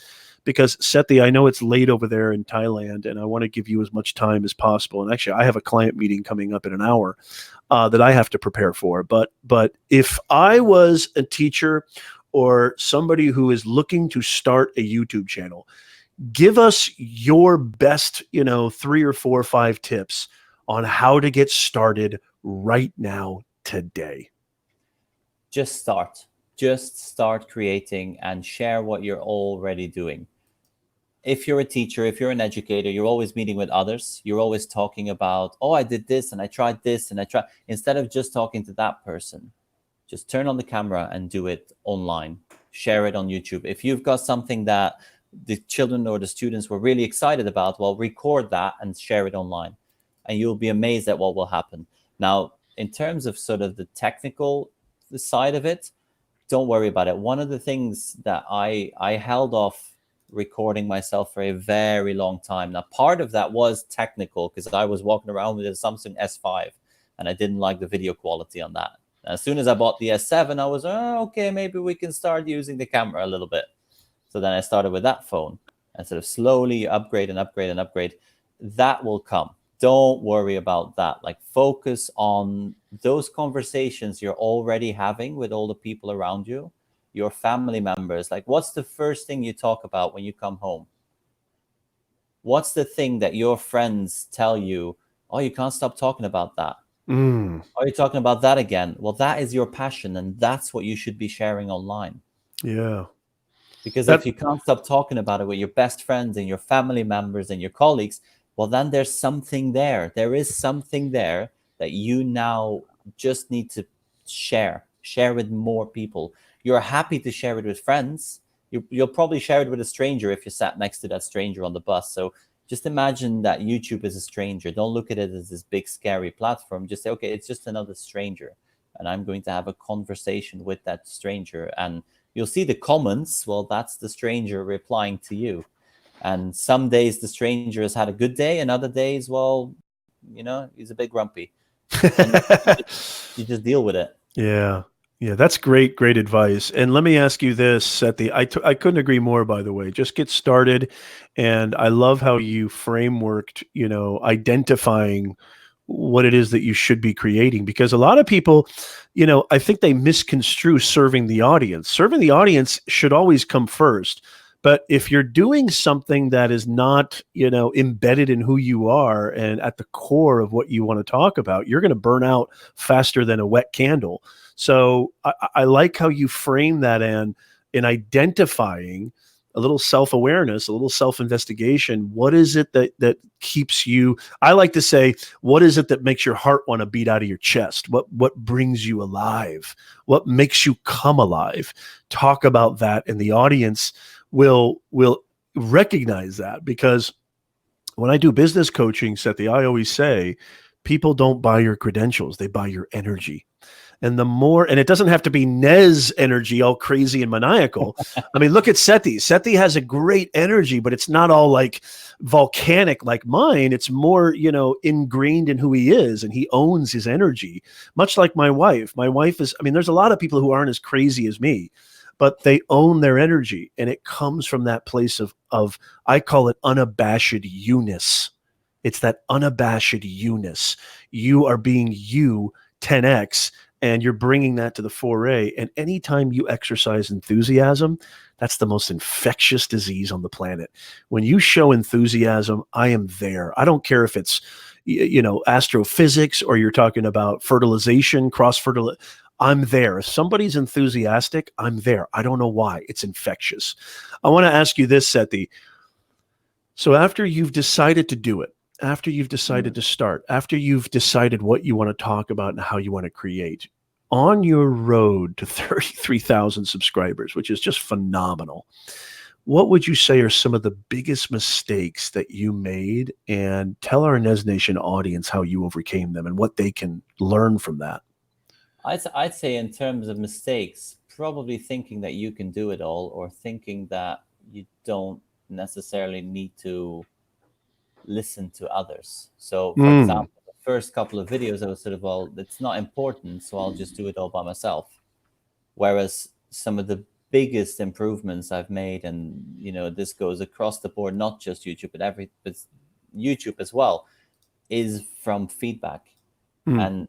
Because Sethi, I know it's late over there in Thailand, and I want to give you as much time as possible. And actually, I have a client meeting coming up in an hour that I have to prepare for. But if I was a teacher or somebody who is looking to start a YouTube channel, give us your best, 3 or 4 or 5 tips on how to get started right now today. Just start creating and share what you're already doing. If you're a teacher, if you're an educator, you're always meeting with others. You're always talking about, oh, I did this and I tried this and I tried. Instead of just talking to that person, just turn on the camera and do it online. Share it on YouTube. If you've got something that the children or the students were really excited about, well, record that and share it online. And you'll be amazed at what will happen. Now, in terms of sort of the technical side of it, don't worry about it. One of the things that I held off recording myself for a very long time. Now, part of that was technical because I was walking around with a Samsung S5 and I didn't like the video quality on that. As soon as I bought the S7, I was, okay, maybe we can start using the camera a little bit. So then I started with that phone and sort of slowly upgrade and upgrade and upgrade. That will come. Don't worry about that. Like, focus on those conversations you're already having with all the people around you, your family members. Like, what's the first thing you talk about when you come home? What's the thing that your friends tell you, oh, you can't stop talking about that? Are you talking about that again? Well, that is your passion, and that's what you should be sharing online. Yeah. Because if you can't stop talking about it with your best friends and your family members and your colleagues, well, then there's something there. There is something there that you now just need to share with more people. You're happy to share it with friends. you'll probably share it with a stranger if you sat next to that stranger on the bus. So just imagine that YouTube is a stranger. Don't look at it as this big scary platform. Just say, okay, it's just another stranger, and I'm going to have a conversation with that stranger. And you'll see the comments. Well, that's the stranger replying to you. And some days the stranger has had a good day, and other days, well, he's a bit grumpy, and you just deal with it. Yeah. Yeah, that's great advice. And let me ask you this, Sethi. I couldn't agree more, by the way. Just get started. And I love how you frameworked, identifying what it is that you should be creating, because a lot of people, I think they misconstrue serving the audience. Serving the audience should always come first. But if you're doing something that is not, embedded in who you are and at the core of what you want to talk about, you're going to burn out faster than a wet candle. So I like how you frame that in identifying a little self-awareness, a little self-investigation. What is it that keeps you? I like to say, what is it that makes your heart want to beat out of your chest? What brings you alive? What makes you come alive? Talk about that, and the audience will recognize that. Because when I do business coaching, Sethi, I always say, people don't buy your credentials, they buy your energy. And and it doesn't have to be Nez energy, all crazy and maniacal. I mean, look at Sethi. Sethi has a great energy, but it's not all like volcanic like mine. It's more, ingrained in who he is, and he owns his energy, much like my wife. My wife is, there's a lot of people who aren't as crazy as me, but they own their energy. And it comes from that place of I call it unabashed you-ness. It's that unabashed you-ness. You are being you 10x. And you're bringing that to the foray. And anytime you exercise enthusiasm, that's the most infectious disease on the planet. When you show enthusiasm, I am there. I don't care if it's, astrophysics, or you're talking about fertilization, cross-fertilization. I'm there. If somebody's enthusiastic, I'm there. I don't know why. It's infectious. I want to ask you this, Sethi. So after you've decided to do it, after you've decided to start, after you've decided what you want to talk about and how you want to create, on your road to 33,000 subscribers, which is just phenomenal, what would you say are some of the biggest mistakes that you made? And tell our Nez Nation audience how you overcame them and what they can learn from that. I'd say, in terms of mistakes, probably thinking that you can do it all, or thinking that you don't necessarily need to listen to others. So, for example, the first couple of videos, I was sort of, well, it's not important, so I'll just do it all by myself. Whereas some of the biggest improvements I've made, and this goes across the board, not just YouTube, but YouTube as well, is from feedback. And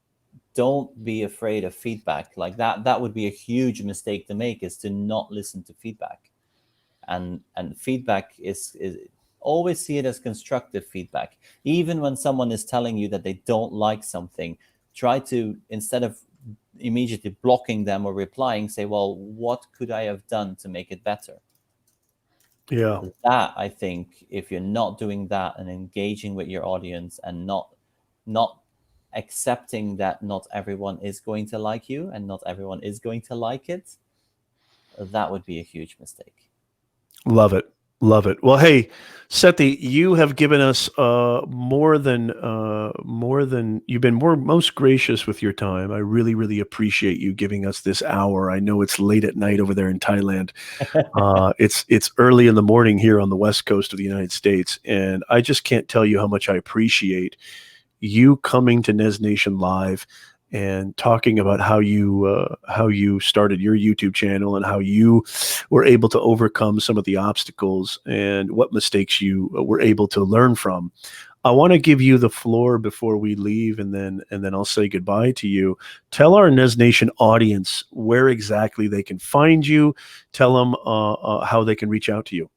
don't be afraid of feedback. Like that would be a huge mistake to make, is to not listen to feedback. And feedback is always see it as constructive feedback. Even when someone is telling you that they don't like something, try to, instead of immediately blocking them or replying, say, well, what could I have done to make it better? Yeah. That, I think, if you're not doing that and engaging with your audience, and not accepting that not everyone is going to like you and not everyone is going to like it, that would be a huge mistake. Love it. Love it. Well, hey, Sethi, you have given us more than you've been most gracious with your time. I really, really appreciate you giving us this hour. I know it's late at night over there in Thailand. It's early in the morning here on the West Coast of the United States, and I just can't tell you how much I appreciate you coming to Nez Nation Live and talking about how you started your YouTube channel and how you were able to overcome some of the obstacles and what mistakes you were able to learn from. I want to give you the floor before we leave, and then I'll say goodbye to you. Tell our Nez Nation audience where exactly they can find you. Tell them how they can reach out to you.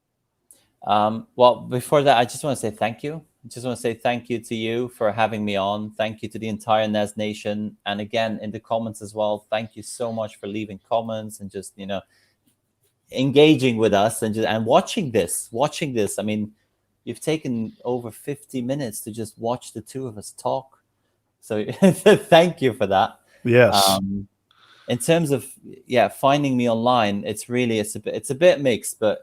Well, before that, I just want to say thank you. I just want to say thank you to you for having me on. Thank you to the entire Nez Nation. And again, in the comments as well, thank you so much for leaving comments and just, engaging with us and watching this. I mean, you've taken over 50 minutes to just watch the two of us talk. So thank you for that. Yes. in terms of finding me online, it's a bit mixed, but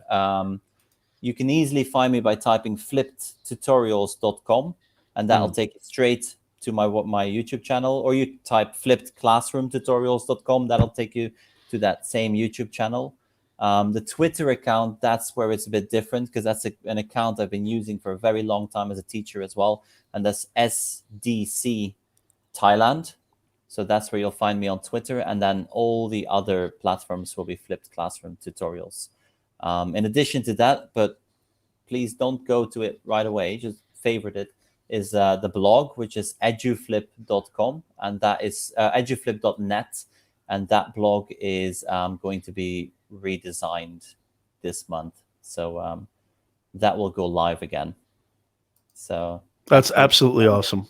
you can easily find me by typing flippedtutorials.com, and that'll take you straight to my YouTube channel. Or you type flippedclassroomtutorials.com, that'll take you to that same YouTube channel. The Twitter account, that's where it's a bit different, because that's an account I've been using for a very long time as a teacher as well, and that's SDC Thailand. So that's where you'll find me on Twitter, and then all the other platforms will be Flipped Classroom Tutorials. In addition to that, but please don't go to it right away, just favorite it, is the blog, which is eduflip.com, and that is eduflip.net, and that blog is going to be redesigned this month. So that will go live again. So that's absolutely awesome.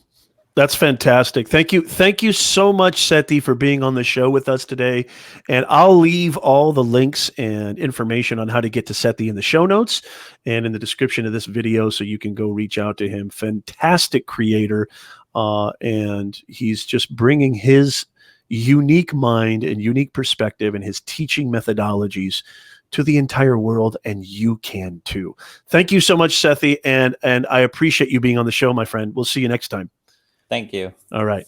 That's fantastic. Thank you. Thank you so much, Sethi, for being on the show with us today. And I'll leave all the links and information on how to get to Sethi in the show notes and in the description of this video, so you can go reach out to him. Fantastic creator. And he's just bringing his unique mind and unique perspective and his teaching methodologies to the entire world, and you can too. Thank you so much, Sethi, and I appreciate you being on the show, my friend. We'll see you next time. Thank you. All right.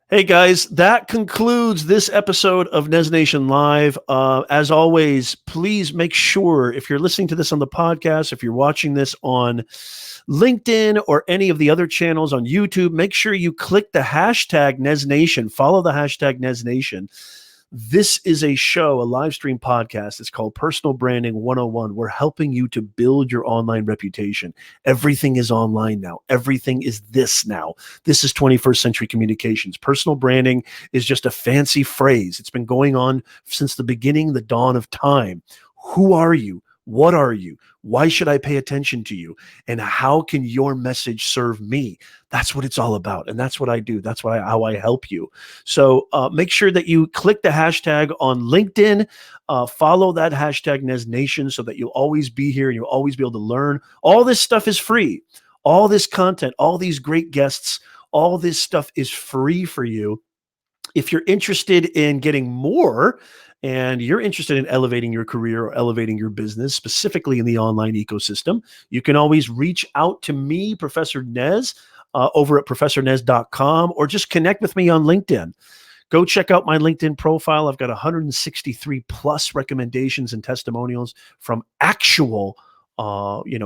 Hey, guys, that concludes this episode of Nez Nation Live. As always, please make sure, if you're listening to this on the podcast, if you're watching this on LinkedIn or any of the other channels on YouTube, make sure you click the hashtag Nez Nation. Follow the hashtag Nez Nation. This is a show, a live stream podcast. It's called Personal Branding 101. We're helping you to build your online reputation. Everything is online now. Everything is this now. This is 21st century communications. Personal branding is just a fancy phrase. It's been going on since the beginning, the dawn of time. Who are you? What are you? Why should I pay attention to you? And how can your message serve me? That's what it's all about. And that's what I do. That's how I help you. So make sure that you click the hashtag on LinkedIn. Follow that hashtag Nez Nation, so that you'll always be here and you'll always be able to learn. All this stuff is free. All this content, all these great guests, all this stuff is free for you. If you're interested in getting more, and you're interested in elevating your career or elevating your business, specifically in the online ecosystem, you can always reach out to me, Professor Nez, over at professornez.com, or just connect with me on LinkedIn. Go check out my LinkedIn profile. I've got 163 plus recommendations and testimonials from actual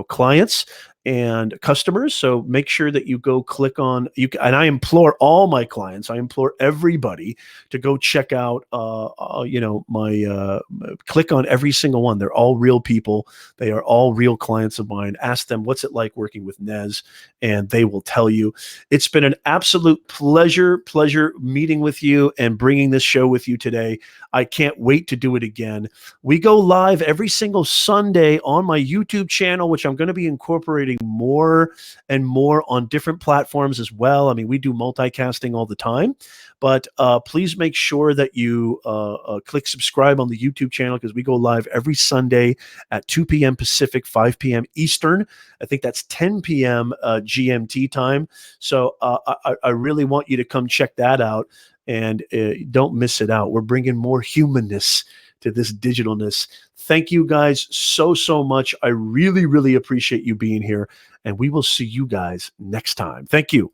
clients and customers. So make sure that you go click on and I implore all my clients, I implore everybody to go check out my click on every single one. They're all real people. They are all real clients of mine. Ask them, what's it like working with Nez? And they will tell you. It's been an absolute pleasure meeting with you and bringing this show with you today. I can't wait to do it again. We go live every single Sunday on my YouTube channel, which I'm going to be incorporating more and more on different platforms as well. I mean, we do multicasting all the time, but please make sure that you click subscribe on the YouTube channel, because we go live every Sunday at 2 p.m. Pacific, 5 p.m. Eastern. I think that's 10 p.m. GMT time. So I really want you to come check that out, and don't miss it out. We're bringing more humanness to this digitalness. Thank you guys so much. I really appreciate you being here, and we will see you guys next time. Thank you.